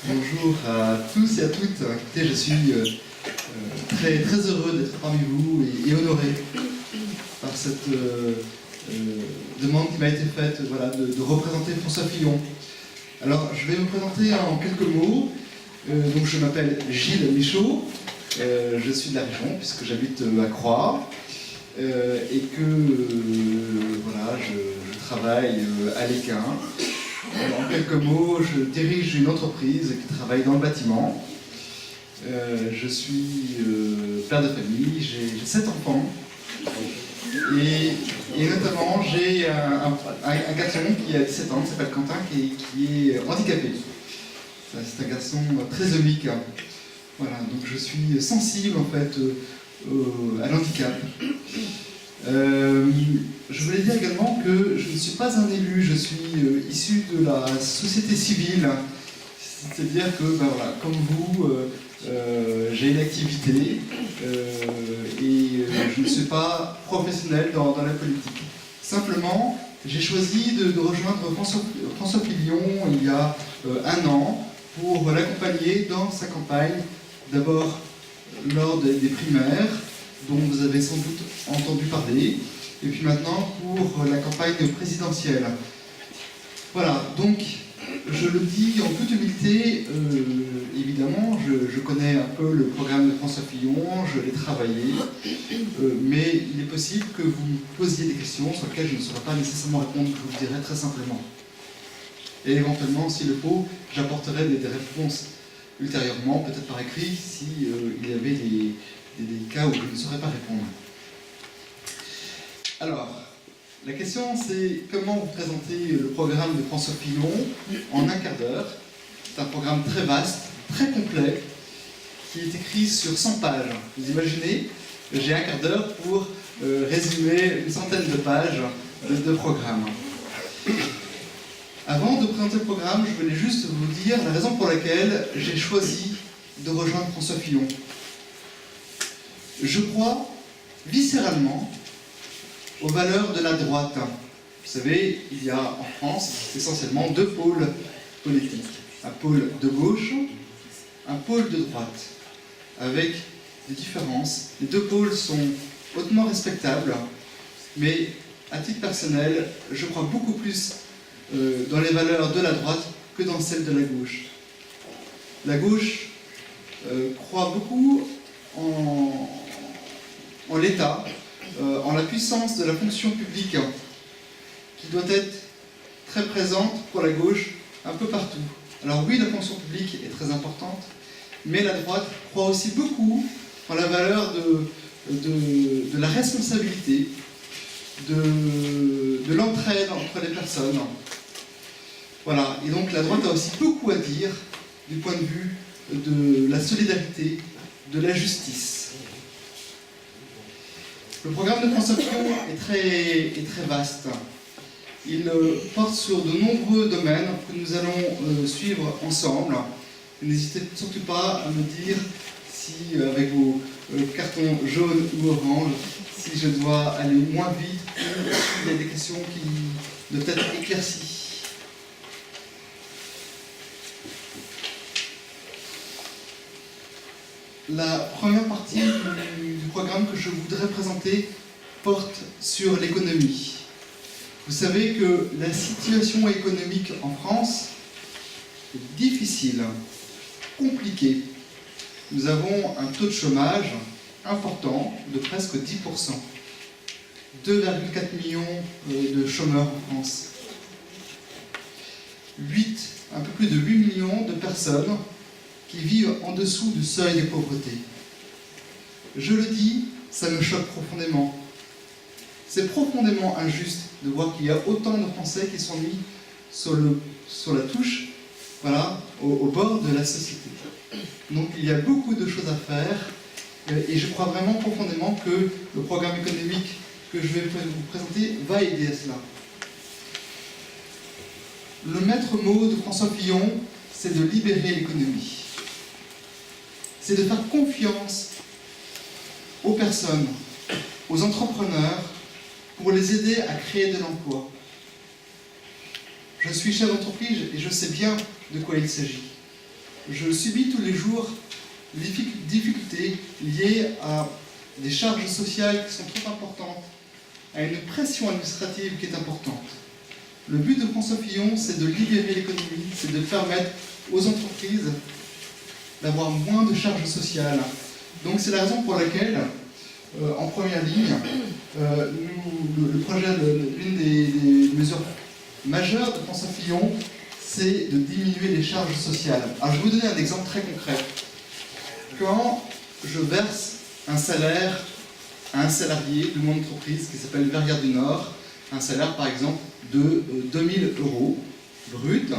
Bonjour à tous et à toutes. Écoutez, je suis très, très heureux d'être parmi vous et honoré par cette demande qui m'a été faite, voilà, de représenter François Fillon. Alors, je vais me présenter en quelques mots. Donc, je m'appelle Gilles Michaud. Je suis de la région puisque j'habite à Croix et que voilà, je travaille à l'Équin. En quelques mots, je dirige une entreprise qui travaille dans le bâtiment. Je suis père de famille, j'ai 7 enfants. Et notamment, j'ai un garçon qui a 17 ans, qui s'appelle Quentin, qui est handicapé. C'est un garçon très unique. Voilà, donc je suis sensible en fait à l'handicap. Je voulais dire également que je ne suis pas un élu, je suis issu de la société civile, c'est-à-dire que, ben voilà, comme vous, j'ai une activité et je ne suis pas professionnel dans la politique. Simplement, j'ai choisi de rejoindre François Fillon il y a 1 an pour l'accompagner dans sa campagne, d'abord lors des primaires, dont vous avez sans doute entendu parler, et puis maintenant pour la campagne présidentielle. Voilà, donc je le dis en toute humilité, évidemment, je connais un peu le programme de François Fillon, je l'ai travaillé, mais il est possible que vous me posiez des questions sur lesquelles je ne saurais pas nécessairement répondre, je vous le dirai très simplement. Et éventuellement, s'il le faut, j'apporterai des réponses ultérieurement, peut-être par écrit, s'il y avait des cas où je ne saurais pas répondre. Alors, la question c'est comment vous présenter le programme de François Fillon en 1 quart d'heure. C'est un programme très vaste, très complet, qui est écrit sur 100 pages. Vous imaginez, j'ai 1 quart d'heure pour résumer une centaine de pages de programme. Avant de présenter le programme, je voulais juste vous dire la raison pour laquelle j'ai choisi de rejoindre François Fillon. Je crois viscéralement aux valeurs de la droite. Vous savez, il y a en France essentiellement 2 pôles politiques. Un pôle de gauche, un pôle de droite, avec des différences. Les 2 pôles sont hautement respectables, mais à titre personnel, je crois beaucoup plus dans les valeurs de la droite que dans celles de la gauche. La gauche croit beaucoup en l'État, en la puissance de la fonction publique, qui doit être très présente pour la gauche un peu partout. Alors oui, la fonction publique est très importante, mais la droite croit aussi beaucoup en la valeur de la responsabilité, de l'entraide entre les personnes. Voilà, et donc la droite a aussi beaucoup à dire du point de vue de la solidarité, de la justice. Le programme de François Fillon est très vaste. Il porte sur de nombreux domaines que nous allons suivre ensemble. N'hésitez surtout pas à me dire si, avec vos cartons jaunes ou oranges, si je dois aller moins vite ou s'il y a des questions qui doivent être éclaircies. La première partie du programme que je voudrais présenter porte sur l'économie. Vous savez que la situation économique en France est difficile, compliquée. Nous avons un taux de chômage important de presque 10%. 2,4 millions de chômeurs en France. Un peu plus de 8 millions de personnes qui vivent en dessous du seuil de pauvreté. Je le dis, ça me choque profondément. C'est profondément injuste de voir qu'il y a autant de Français qui sont mis sur la touche, voilà, au bord de la société. Donc il y a beaucoup de choses à faire et je crois vraiment profondément que le programme économique que je vais vous présenter va aider à cela. Le maître mot de François Fillon, c'est de libérer l'économie. C'est de faire confiance aux personnes, aux entrepreneurs, pour les aider à créer de l'emploi. Je suis chef d'entreprise et je sais bien de quoi il s'agit. je subis tous les jours des difficultés liées à des charges sociales qui sont trop importantes, à une pression administrative qui est importante. Le but de François Fillon, c'est de libérer l'économie, c'est de permettre aux entreprises d'avoir moins de charges sociales. Donc c'est la raison pour laquelle, en première ligne, le projet, l'une des mesures majeures de François Fillon, c'est de diminuer les charges sociales. Alors je vais vous donner un exemple très concret. Quand je verse un salaire à un salarié de mon entreprise qui s'appelle Verrières du Nord, un salaire par exemple de 2000 € brut,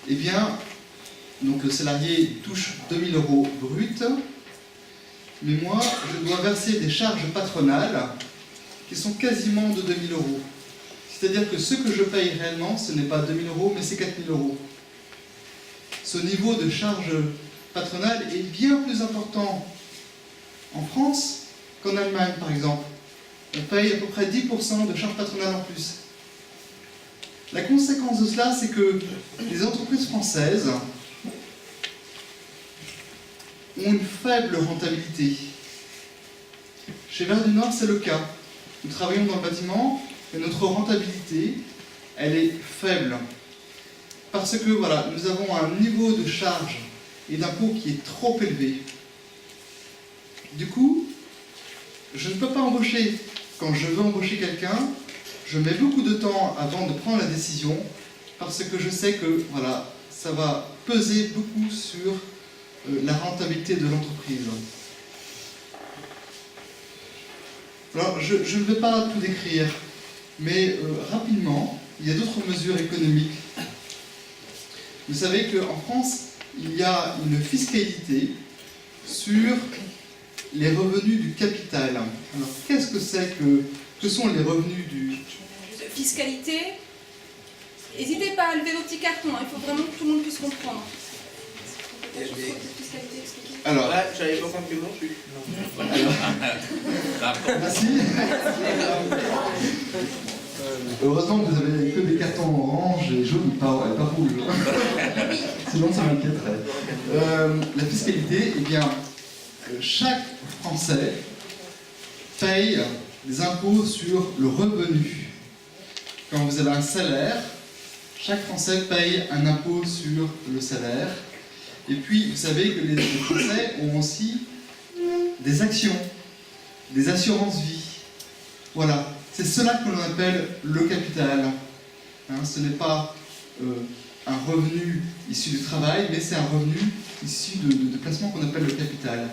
eh bien, donc le salarié touche 2000 € brut, mais moi je dois verser des charges patronales qui sont quasiment de 2000 €. C'est-à-dire que ce que je paye réellement, ce n'est pas 2000 € mais c'est 4000 €. Ce niveau de charge patronale est bien plus important en France qu'en Allemagne par exemple. On paye à peu près 10% de charges patronales en plus. La conséquence de cela, c'est que les entreprises françaises ont une faible rentabilité. Chez Verrières du Nord, c'est le cas. Nous travaillons dans le bâtiment et notre rentabilité, elle est faible. Parce que voilà, nous avons un niveau de charge et d'impôt qui est trop élevé. Du coup, je ne peux pas embaucher. Quand je veux embaucher quelqu'un, je mets beaucoup de temps avant de prendre la décision parce que je sais que voilà, ça va peser beaucoup sur la rentabilité de l'entreprise. Alors, je ne vais pas tout décrire, mais rapidement, il y a d'autres mesures économiques. Vous savez qu'en France, il y a une fiscalité sur les revenus du capital. Alors, qu'est-ce que c'est que sont les revenus du... Fiscalité. N'hésitez pas à lever vos petits cartons, hein. Il faut vraiment que tout le monde puisse comprendre. Fiscalité expliquée. Alors, là, j'avais pas compris non plus. merci. Heureusement que vous avez que des cartons orange et jaune, pas rouge. Sinon, ça m'inquiéterait. La fiscalité, eh bien, chaque Français paye des impôts sur le revenu. Quand vous avez un salaire, chaque Français paye un impôt sur le salaire. Et puis, vous savez que les Français ont aussi des actions, des assurances vie. Voilà, c'est cela que l'on appelle le capital. Hein, ce n'est pas un revenu issu du travail, mais c'est un revenu issu de placement qu'on appelle le capital.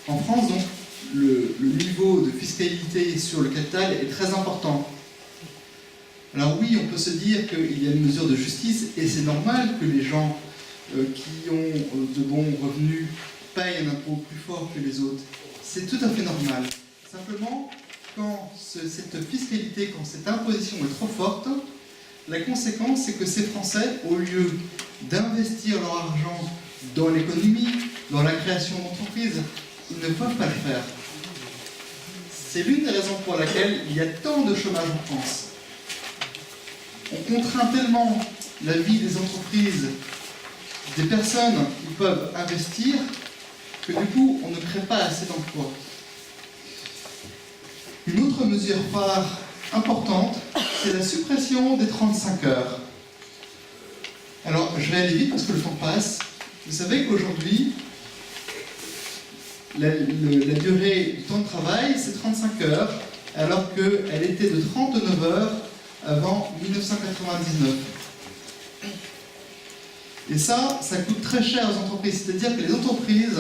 En France, donc, le niveau de fiscalité sur le capital est très important. Alors oui, on peut se dire qu'il y a une mesure de justice, et c'est normal que les gens qui ont de bons revenus payent un impôt plus fort que les autres. C'est tout à fait normal. Simplement, quand cette fiscalité, quand cette imposition est trop forte, la conséquence, c'est que ces Français, au lieu d'investir leur argent dans l'économie, dans la création d'entreprises, ils ne peuvent pas le faire. C'est l'une des raisons pour laquelle il y a tant de chômage en France. On contraint tellement la vie des entreprises, des personnes qui peuvent investir, que du coup, on ne crée pas assez d'emplois. Une autre mesure phare importante, c'est la suppression des 35 heures. Alors, je vais aller vite parce que le temps passe. Vous savez qu'aujourd'hui, la durée du temps de travail, c'est 35 heures, alors qu'elle était de 39 heures avant 1999. Et ça coûte très cher aux entreprises. C'est-à-dire que les entreprises,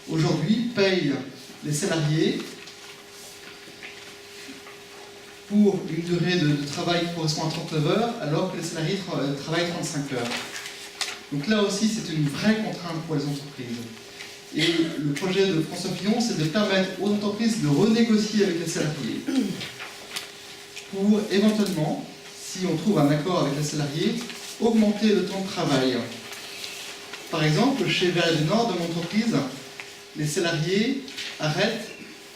aujourd'hui, payent les salariés pour une durée de travail qui correspond à 39 heures, alors que les salariés travaillent 35 heures. Donc là aussi, c'est une vraie contrainte pour les entreprises. Et le projet de François Fillon, c'est de permettre aux entreprises de renégocier avec les salariés pour éventuellement, si on trouve un accord avec les salariés, augmenter le temps de travail. Par exemple, chez Verrières du Nord, de mon entreprise, les salariés arrêtent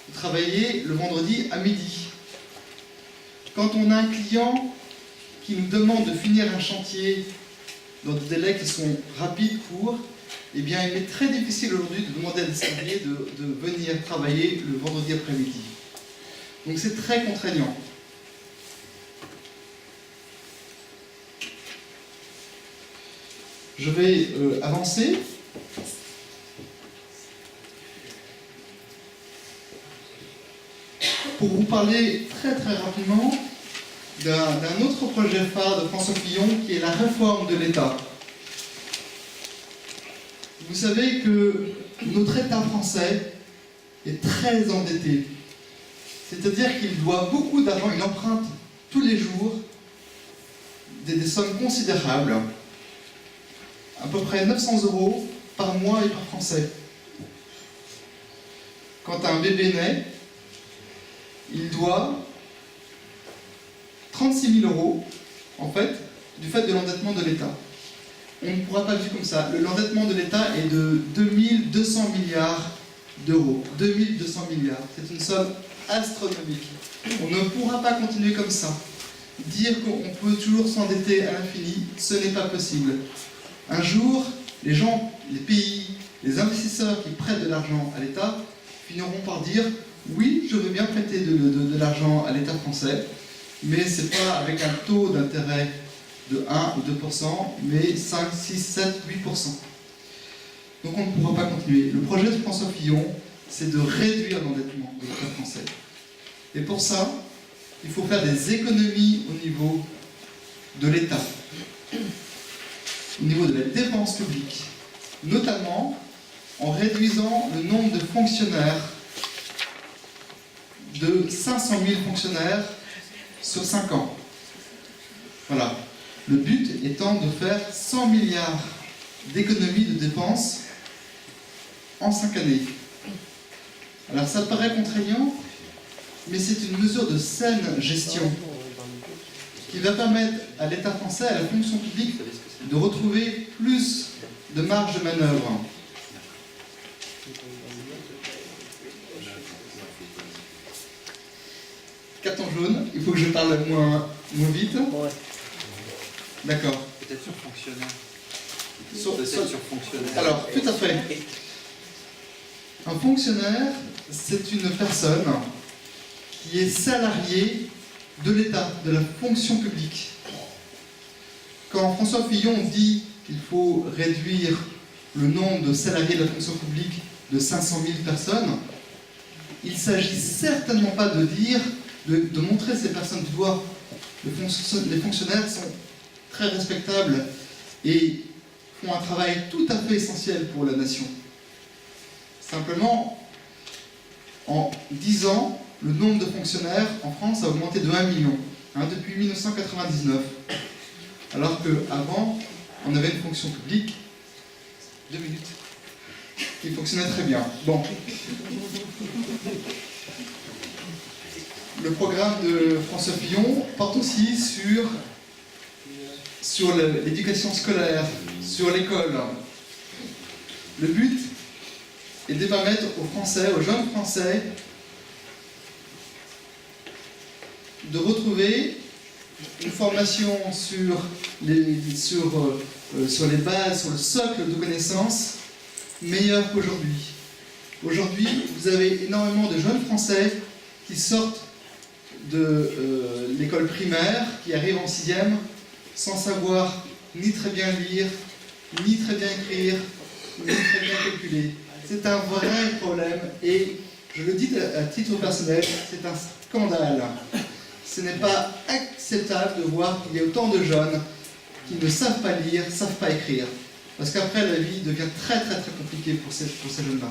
de travailler le vendredi à midi. Quand on a un client qui nous demande de finir un chantier dans des délais qui sont rapides, courts, eh bien il est très difficile aujourd'hui de demander à des salariés de venir travailler le vendredi après-midi. Donc c'est très contraignant. Je vais avancer. Pour vous parler très très rapidement d'un autre projet phare de François Fillon qui est la réforme de l'État. Vous savez que notre État français est très endetté. C'est-à-dire qu'il doit beaucoup d'argent, il emprunte tous les jours des sommes considérables, à peu près 900 € par mois et par Français. Quand un bébé naît, il doit 36 000 € en fait, du fait de l'endettement de l'État. On ne pourra pas vivre comme ça. L'endettement de l'État est de 2200 milliards d'euros. 2200 milliards. C'est une somme astronomique. On ne pourra pas continuer comme ça. Dire qu'on peut toujours s'endetter à l'infini, ce n'est pas possible. Un jour, les gens, les pays, les investisseurs qui prêtent de l'argent à l'État finiront par dire « Oui, je veux bien prêter de l'argent à l'État français, mais ce n'est pas avec un taux d'intérêt de 1 ou 2%, mais 5, 6, 7, 8%. » Donc on ne pourra pas continuer. Le projet de François Fillon, c'est de réduire l'endettement de l'État français. Et pour ça, il faut faire des économies au niveau de l'État, au niveau de la dépense publique, notamment en réduisant le nombre de fonctionnaires de 500 000 fonctionnaires sur 5 ans. Voilà. Le but étant de faire 100 milliards d'économies de dépenses en 5 années. Alors ça paraît contraignant, mais c'est une mesure de saine gestion qui va permettre à l'État français, à la fonction publique, de retrouver plus de marge de manœuvre. Carton jaune, il faut que je parle moins vite. Ouais. D'accord. Peut-être sur fonctionnaire. Sur fonctionnaire. Alors, tout à fait. Un fonctionnaire, c'est une personne qui est salariée de l'État, de la fonction publique. Quand François Fillon dit qu'il faut réduire le nombre de salariés de la fonction publique de 500 000 personnes, il ne s'agit certainement pas de dire, de montrer ces personnes du doigt. Les fonctionnaires sont très respectables et font un travail tout à fait essentiel pour la nation. Simplement, en 10 ans, le nombre de fonctionnaires en France a augmenté de 1 million, depuis 1999. Alors qu'avant, on avait une fonction publique, 2 minutes, qui fonctionnait très bien. Bon. Le programme de François Fillon porte aussi sur l'éducation scolaire, sur l'école. Le but est de permettre aux Français, aux jeunes Français, de retrouver une formation sur les bases, sur le socle de connaissances meilleure qu'aujourd'hui. Aujourd'hui, vous avez énormément de jeunes Français qui sortent de l'école primaire, qui arrivent en 6e, sans savoir ni très bien lire, ni très bien écrire, ni très bien calculer. C'est un vrai problème et je le dis à titre personnel, c'est un scandale. Ce n'est pas acceptable de voir qu'il y a autant de jeunes qui ne savent pas lire, ne savent pas écrire. Parce qu'après, la vie devient très très très compliquée pour ces jeunes-là.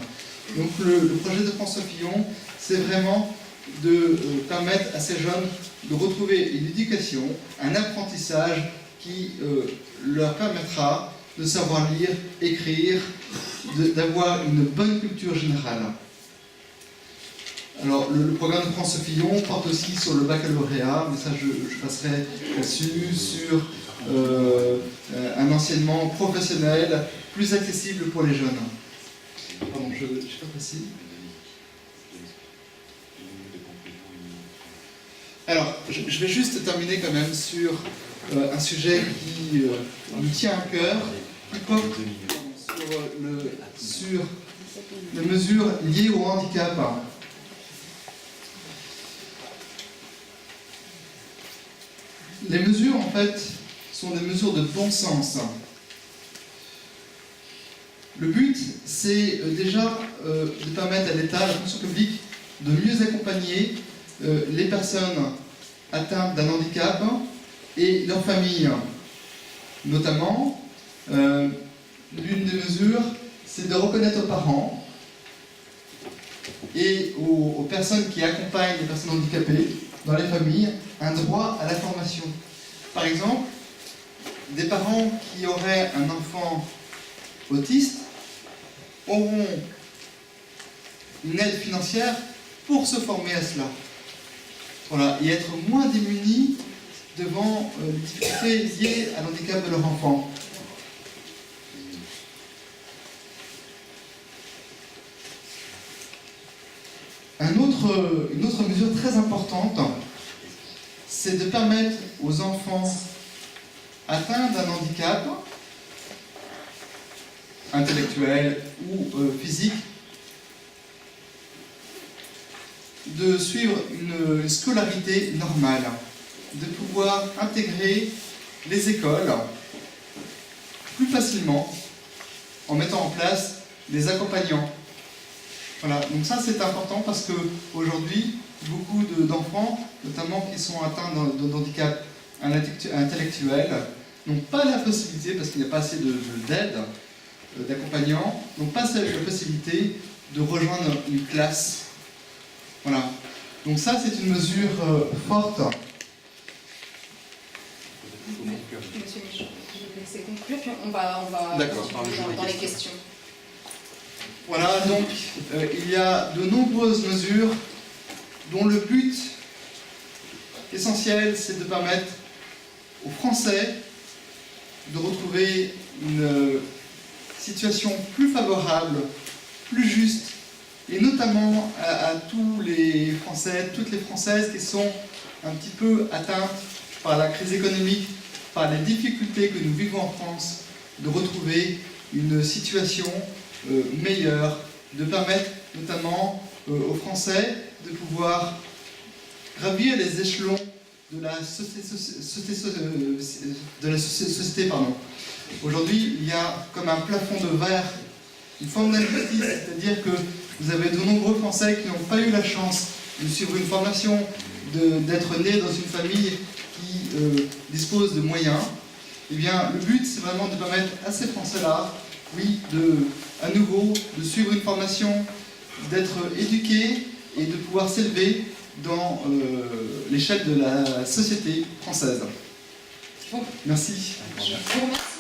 Donc le projet de François Fillon, c'est vraiment de permettre à ces jeunes de retrouver une éducation, un apprentissage qui leur permettra de savoir lire, écrire, d'avoir une bonne culture générale. Alors, le programme de François Fillon porte aussi sur le baccalauréat, mais ça je passerai là-dessus, sur un enseignement professionnel plus accessible pour les jeunes. Pardon, je ne suis pas précis. Alors, je vais juste terminer quand même sur un sujet qui nous tient à cœur, qui porte sur sur les mesures liées au handicap. Les mesures, en fait, sont des mesures de bon sens. Le but, c'est déjà de permettre à l'État, à la fonction publique, de mieux accompagner les personnes atteintes d'un handicap et leurs familles. Notamment, l'une des mesures, c'est de reconnaître aux parents et aux personnes qui accompagnent les personnes handicapées dans les familles un droit à la formation. Par exemple, des parents qui auraient un enfant autiste auront une aide financière pour se former à cela. Voilà, et être moins démunis devant les difficultés liées à l'handicap de leur enfant. Une autre mesure très importante, c'est de permettre aux enfants atteints d'un handicap intellectuel ou physique de suivre une scolarité normale, de pouvoir intégrer les écoles plus facilement en mettant en place des accompagnants. Voilà, donc ça c'est important parce qu'aujourd'hui, beaucoup d'enfants, notamment qui sont atteints d'handicap intellectuel, n'ont pas la possibilité, parce qu'il n'y a pas assez d'aide, d'accompagnants, n'ont pas la possibilité de rejoindre une classe. Voilà, donc ça c'est une mesure forte. Monsieur Michaud, je vais laisser conclure, puis on va dans les questions. Voilà, donc il y a de nombreuses mesures dont le but essentiel, c'est de permettre aux Français de retrouver une situation plus favorable, plus juste, et notamment à tous les Français, toutes les Françaises qui sont un petit peu atteintes par la crise économique, par les difficultés que nous vivons en France, de retrouver une situation meilleure, de permettre notamment aux Français de pouvoir gravir les échelons de la société. Aujourd'hui, il y a comme un plafond de verre, une forme d'injustice, c'est-à-dire que vous avez de nombreux Français qui n'ont pas eu la chance de suivre une formation, d'être nés dans une famille qui dispose de moyens. Eh bien, le but, c'est vraiment de permettre à ces Français-là, oui, à nouveau, de suivre une formation, d'être éduqués et de pouvoir s'élever dans l'échelle de la société française. Bon, merci. Je vous remercie.